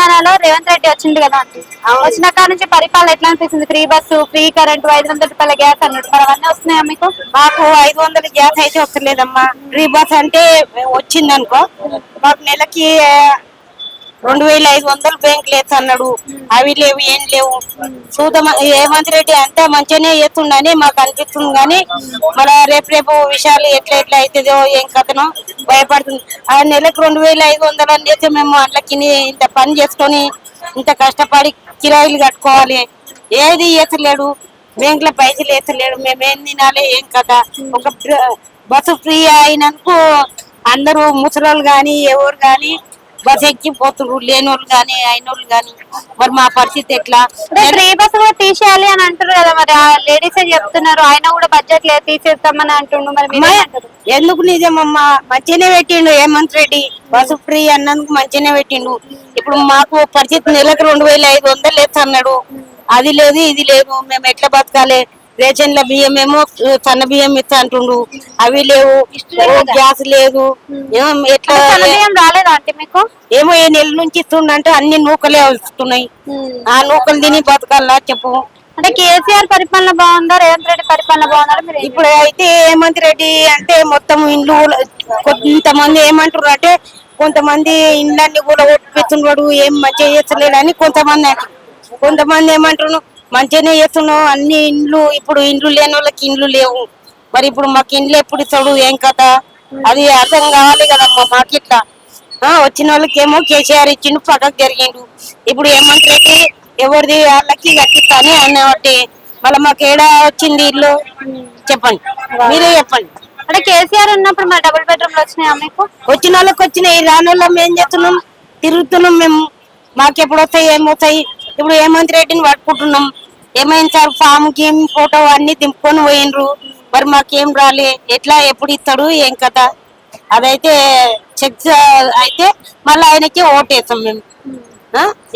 తెలంగాణలో రేవంత్ రెడ్డి వచ్చింది కదా అండి. వచ్చిన కాడ నుంచి పరిపాలన ఎట్లా అనిపిస్తుంది? ఫ్రీ బస్సు, ఫ్రీ కరెంట్, 500 రూపాయల గ్యాస్ అన్నట్టు మరి అవన్నీ వస్తున్నాయా మీకు? మాకు 500 గ్యాస్ అయితే వస్తలేదమ్మా. ఫ్రీ బస్ అంటే వచ్చిందనుకో మాకు నెలకి 2500 బ్యాంక్ లేదు అన్నాడు. అవి లేవు, ఏం లేవు. చూద్దాం, రేవంత్ రెడ్డి అంతా మంచిగానే చేస్తుండని మాకు అనిపిస్తుంది. కానీ మన రేపు విషయాలు ఎట్లా ఎట్లా అవుతుందో ఏం కథనో భయపడుతుంది. ఆ నెలకు 2500 అని చేస్తే మేము అట్లకి ఇంత పని చేసుకొని ఇంత కష్టపడి కిరాయిలు కట్టుకోవాలి. ఏది వేసలేడు, బ్యాంక్ లో పైసలు వేసలేడు. మేమేం తినాలి, ఏం కదా. ఒక బస్సు ఫ్రీ అయినందుకు అందరూ ముసలోళ్ళు గాని ఎవరు గాని బస్ ఎక్కిపోతున్నారు, లేనోళ్ళు గాని అయినోళ్ళు గాని. మరి మా పరిస్థితి ఎట్లా? ఫ్రీ బస్ కూడా తీసేయాలి అని అంటారు కదా, మరి లేడీస్ చెప్తున్నారు. ఆయన కూడా బడ్జెట్ లేదు తీసేస్తామని అంటుండు. మరి మీరేమంటారు? ఎందుకు నిజమమ్మా, మంచిగానే పెట్టిండు హేమంత్ రెడ్డి. బస్సు ఫ్రీ అన్నందుకు మంచిగానే పెట్టిండు. ఇప్పుడు మాకు పరిస్థితి నెలకు 2500 లేదు అన్నాడు. అది లేదు, ఇది లేదు. మేము ఎట్లా బతకాలి? రేషన్ల బియ్యం ఏమో సన్న బియ్యం ఇస్తా అంటుండు, అవి లేవు. గ్యాస్ లేదు. ఎట్లా బియ్యం రాలేదా అంటే మీకు? ఏమో ఏ నెల నుంచి ఇస్తుండంటే అన్ని నూకలే వస్తున్నాయి. ఆ నూకలు తిని బతకాలా చెప్పు. అంటే కేసీఆర్ పరిపాలన బాగుందా, రేవంత్ రెడ్డి పరిపాలన బాగుందా? ఇప్పుడు అయితే హేమంత్ రెడ్డి అంటే మొత్తం ఇండ్లు కొంతమంది ఏమంటారు అంటే కొంతమంది ఇండ్లన్నీ కూడా ఒప్పిస్తున్నాడు, ఏం మంచిగా చేస్తలేడు అని కొంతమంది ఏమంటారు మంచిగానే చేస్తున్నావు అన్ని ఇండ్లు. ఇప్పుడు ఇండ్లు లేని వాళ్ళకి ఇండ్లు లేవు. మరి ఇప్పుడు మాకు ఇండ్లు ఎప్పుడు ఇస్తాడు, ఏం కథ? అది అర్థం కావాలి కదమ్మా మాకు. ఇట్లా వచ్చిన వాళ్ళకి ఏమో కేసీఆర్ ఇచ్చిండు, పక్కకు జరిగిండు. ఇప్పుడు హేమంత్ రెడ్డి ఎవరిది వాళ్ళకి కట్టిస్తాను అన్నబట్టి మళ్ళీ మాకు ఏడా వచ్చింది ఇల్లు చెప్పండి, మీరే చెప్పండి. అంటే కేసీఆర్ ఉన్నప్పుడు మరి డబుల్ బెడ్రూమ్ వచ్చినాయా మీకు? వచ్చిన వాళ్ళకి వచ్చినాయి, రాని వాళ్ళం ఏం చేస్తున్నాం? తిరుగుతున్నాం మేము. మాకెప్పుడు వస్తాయి, ఏమవుతాయి? ఇప్పుడు హేమంత్ రెడ్డిని పట్టుకుంటున్నాం. ఏమైంది సార్, ఫామ్ గేమ్ ఫోటో అన్ని దింపుకొని పోయినరు. మరి మాకేం రాలే, ఎట్లా ఎప్పుడు ఇస్తాడు, ఏం కథ? అదైతే చెక్ అయితే మళ్ళీ ఆయనకి ఓటేస్తాం మేము.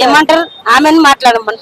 ఏమంటారు? ఆమెను మాట్లాడమని.